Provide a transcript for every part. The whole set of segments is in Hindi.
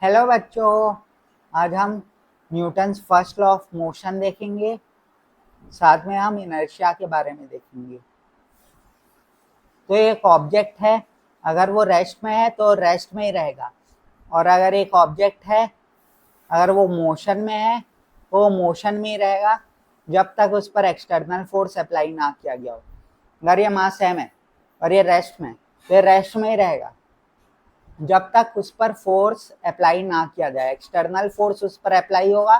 हेलो बच्चों। आज हम Newton's first law of motion देखेंगे। साथ में हम इनर्शिया के बारे में देखेंगे। तो एक ऑब्जेक्ट है, अगर वो रेस्ट में है तो रेस्ट में ही रहेगा। और अगर एक ऑब्जेक्ट है, अगर वो मोशन में है तो वो मोशन में ही रहेगा जब तक उस पर एक्सटर्नल फोर्स अप्लाई ना किया गया हो। अगर ये मास सेम है और ये रेस्ट में, तो ये रेस्ट में ही रहेगा जब तक उस पर फोर्स अप्लाई ना किया जाए। एक्सटर्नल फोर्स उस पर अप्लाई होगा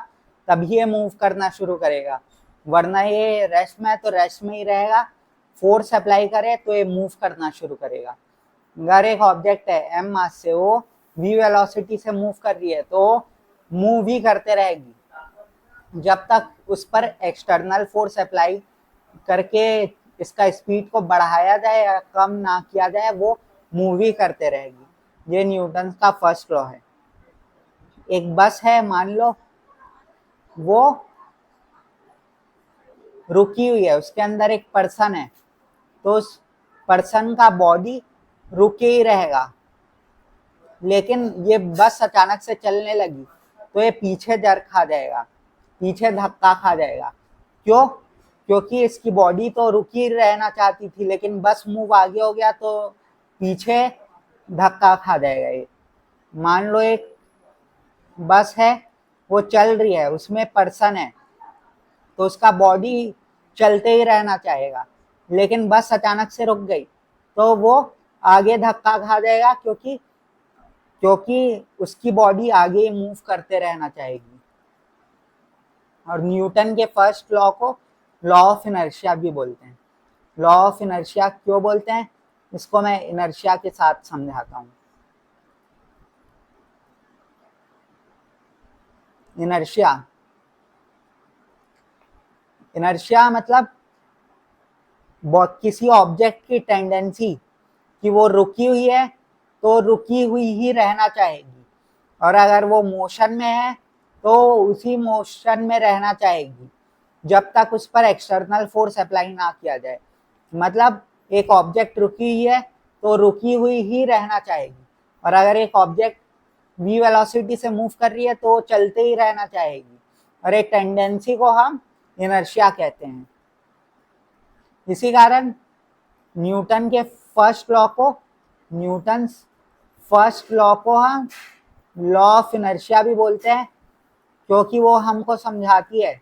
तभी ये मूव करना शुरू करेगा, वरना ये रेस्ट में है तो रेस्ट में ही रहेगा। फोर्स अप्लाई करे तो ये मूव करना शुरू करेगा। अगर एक ऑब्जेक्ट है एम मास से, वो वी वेलोसिटी से मूव कर रही है तो मूव ही करते रहेगी जब तक उस पर एक्सटर्नल फोर्स अप्लाई करके इसका स्पीड को बढ़ाया जाए या कम ना किया जाए, वो मूव ही करते रहेगी। ये न्यूटन का फर्स्ट लॉ है। एक बस है, मान लो वो रुकी हुई है, उसके अंदर एक पर्सन है, तो उस पर्सन का बॉडी रुके ही रहेगा। लेकिन ये बस अचानक से चलने लगी तो ये पीछे जर खा जाएगा, पीछे धक्का खा जाएगा। क्यों? क्योंकि इसकी बॉडी तो रुकी रहना चाहती थी, लेकिन बस मूव आगे हो गया तो पीछे धक्का खा जाएगा ये। मान लो एक बस है, वो चल रही है, उसमें पर्सन है, तो उसका बॉडी चलते ही रहना चाहेगा। लेकिन बस अचानक से रुक गई तो वो आगे धक्का खा जाएगा, क्योंकि क्योंकि उसकी बॉडी आगे मूव करते रहना चाहेगी। और न्यूटन के फर्स्ट लॉ को लॉ ऑफ इनर्शिया भी बोलते हैं। लॉ ऑफ इनर्शिया क्यों बोलते हैं, इसको मैं इनर्शिया के साथ समझाता हूँ। इनर्शिया इनर्शिया मतलब किसी ऑब्जेक्ट की टेंडेंसी कि वो रुकी हुई है तो रुकी हुई ही रहना चाहेगी, और अगर वो मोशन में है तो उसी मोशन में रहना चाहेगी जब तक उस पर एक्सटर्नल फोर्स अप्लाई ना किया जाए। मतलब एक ऑब्जेक्ट रुकी हुई है तो रुकी हुई ही रहना चाहेगी, और अगर एक ऑब्जेक्ट वी वेलोसिटी से मूव कर रही है तो चलते ही रहना चाहेगी। और एक टेंडेंसी को हम इनर्शिया कहते हैं। इसी कारण न्यूटन के फर्स्ट लॉ को न्यूटन फर्स्ट लॉ को हम लॉ ऑफ इनर्शिया भी बोलते हैं, क्योंकि वो हमको समझाती है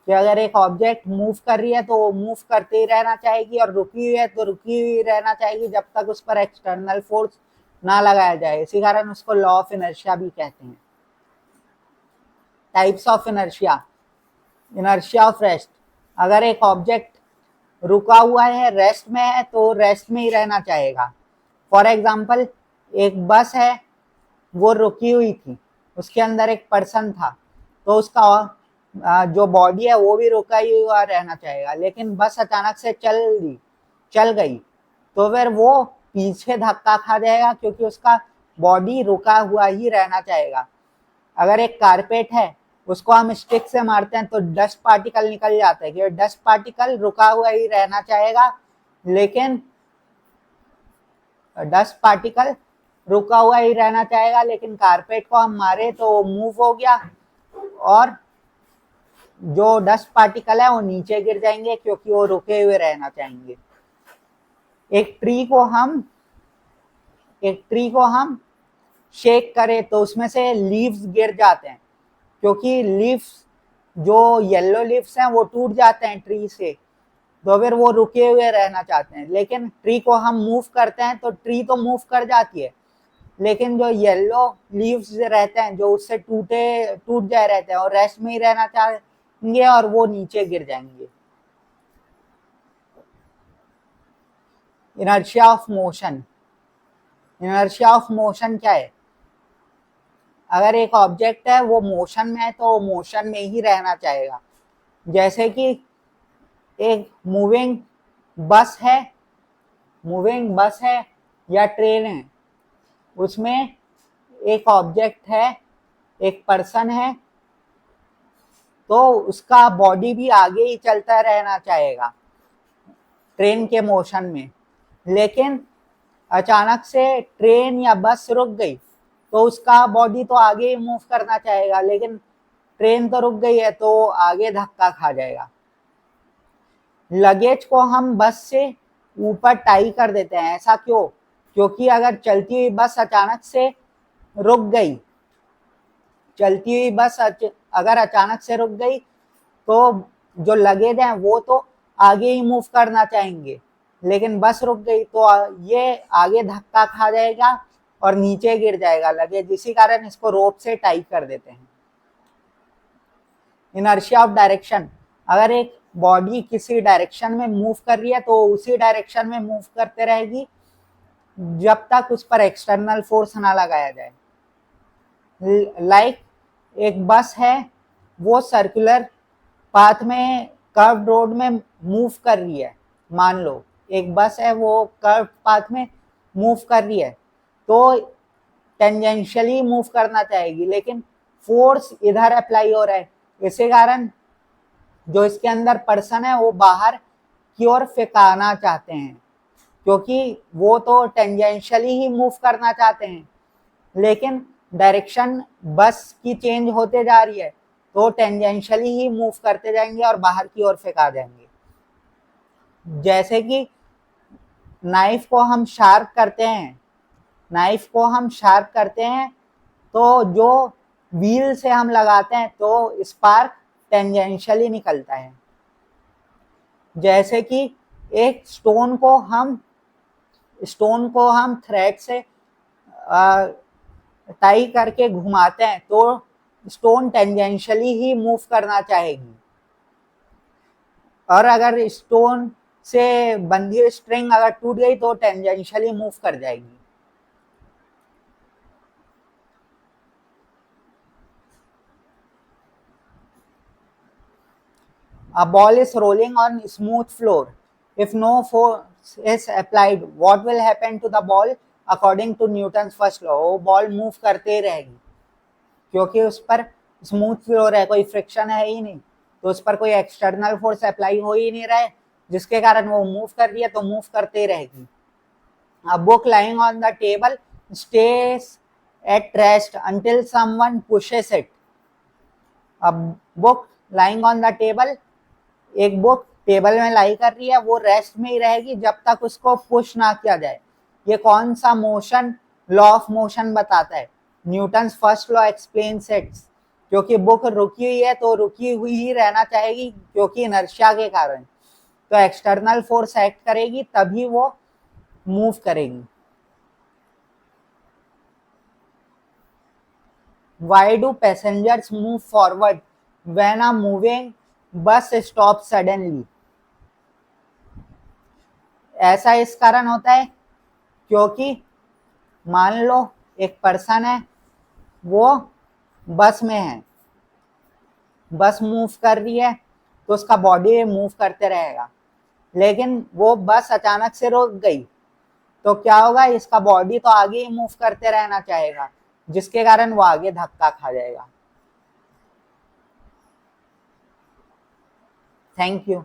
कि अगर एक ऑब्जेक्ट मूव कर रही है तो वो मूव करते ही रहना चाहेगी, और रुकी हुई है तो रुकी हुई रहना चाहेगी जब तक उस पर एक्सटर्नल फोर्स ना लगाया जाए। इसी कारण उसको लॉ ऑफ इनर्शिया भी कहते हैं। Types of inertia. Inertia of rest. अगर एक ऑब्जेक्ट रुका हुआ है, रेस्ट में है, तो रेस्ट में ही रहना चाहेगा। फॉर एग्जाम्पल, एक बस है, वो रुकी हुई थी, उसके अंदर एक पर्सन था, तो उसका जो बॉडी है वो भी रुका ही हुआ रहना चाहेगा। लेकिन बस अचानक से चल गई तो फिर वो पीछे धक्का खा जाएगा, क्योंकि उसका बॉडी रुका हुआ ही रहना चाहेगा। अगर एक कारपेट है, उसको हम स्टिक से मारते हैं तो डस्ट पार्टिकल निकल जाता है, क्योंकि डस्ट पार्टिकल रुका हुआ ही रहना चाहेगा। लेकिन डस्ट पार्टिकल रुका हुआ ही रहना चाहेगा, लेकिन कारपेट को हम मारे तो मूव हो गया, और जो डस्ट पार्टिकल है वो नीचे गिर जाएंगे, क्योंकि वो रुके हुए रहना चाहेंगे। एक ट्री को हम शेक करें तो उसमें से लीव्स गिर जाते हैं, क्योंकि लीव्स जो येलो लीव्स हैं वो टूट जाते हैं ट्री से, तो फिर वो रुके हुए रहना चाहते हैं। लेकिन ट्री को हम मूव करते हैं तो ट्री तो मूव कर जाती है, लेकिन जो येलो लीव्स रहते हैं, जो उससे टूट जाए रहते हैं, और रेस्ट में ही रहना चाहेंगे और वो नीचे गिर जाएंगे। Inertia of motion. Inertia of motion क्या है? अगर एक ऑब्जेक्ट है वो मोशन में है तो वो मोशन में ही रहना चाहेगा। जैसे कि एक मूविंग बस है या ट्रेन है, उसमें एक ऑब्जेक्ट है, एक पर्सन है, तो उसका बॉडी भी आगे ही चलता रहना चाहेगा ट्रेन के मोशन में। लेकिन अचानक से ट्रेन या बस रुक गई तो उसका बॉडी तो आगे ही मूव करना चाहेगा, लेकिन ट्रेन तो रुक गई है तो आगे धक्का खा जाएगा। लगेज को हम बस से ऊपर टाई कर देते हैं, ऐसा क्यों? क्योंकि अगर चलती हुई बस अचानक से रुक गई, चलती हुई बस अगर अचानक से रुक गई तो जो लगेज है वो तो आगे ही मूव करना चाहेंगे, लेकिन बस रुक गई तो ये आगे धक्का खा जाएगा और नीचे गिर जाएगा लगेज। इसी कारण इसको रोप से टाई कर देते हैं। इनर्शिया ऑफ डायरेक्शन, अगर एक बॉडी किसी डायरेक्शन में मूव कर रही है तो उसी डायरेक्शन में मूव करते रहेगी जब तक उस पर एक्सटर्नल फोर्स ना लगाया जाए। लाइक एक बस है, वो सर्कुलर पाथ में कर्व रोड में मूव कर रही है। मान लो एक बस है, वो कर्व पाथ में मूव कर रही है तो टेंजेंशियली मूव करना चाहेगी, लेकिन फोर्स इधर अप्लाई हो रहा है, इसी कारण जो इसके अंदर पर्सन है वो बाहर की ओर फेंकाना चाहते हैं, क्योंकि वो तो टेंजेंशियली ही मूव करना चाहते हैं, लेकिन डायरेक्शन बस की चेंज होते जा रही है तो टेंजेंशियली ही मूव करते जाएंगे और बाहर की ओर फेंका जाएंगे। जैसे कि नाइफ को हम शार्प करते हैं, नाइफ को हम शार्प करते हैं तो जो व्हील से हम लगाते हैं तो स्पार्क टेंजेंशियली निकलता है। जैसे कि एक स्टोन को हम थ्रेड से टाई करके घुमाते हैं तो स्टोन टेंजेंशियली ही मूव करना चाहेगी, और अगर स्टोन से बंधी हुई स्ट्रिंग अगर टूट गई तो टेंजेंशियली मूव कर जाएगी। A ball is rolling on smooth floor. If no force is applied, what will happen to the ball according to Newton's first law? वो बॉल मूव करते ही रहेगी क्योंकि उस पर स्मूथ फ्लोर है, कोई फ्रिक्शन है ही नहीं, तो उस पर कोई एक्सटर्नल फोर्स अप्लाई हो ही नहीं रहा है, जिसके कारण वो मूव कर रही है तो मूव करते ही रहेगी। A book lying on the table stays at rest until someone pushes it. A book lying on the table, एक बुक टेबल में लाई कर रही है, वो रेस्ट में ही रहेगी जब तक उसको पुश ना किया जाए। ये कौन सा मोशन, लॉ ऑफ मोशन बताता है? Newton's first law explains it. क्योंकि बुक रुकी हुई है तो रुकी हुई ही रहना चाहेगी, क्योंकि इनर्शिया के कारण तो एक्सटर्नल फोर्स एक्ट करेगी तभी वो मूव करेगी। Why do passengers move forward when a moving bus stop suddenly? ऐसा इस कारण होता है क्योंकि मान लो एक पर्सन है, वो बस में है, बस मूव कर रही है तो उसका बॉडी मूव करते रहेगा, लेकिन वो बस अचानक से रुक गई तो क्या होगा? इसका बॉडी तो आगे ही मूव करते रहना चाहेगा, जिसके कारण वो आगे धक्का खा जाएगा। Thank you.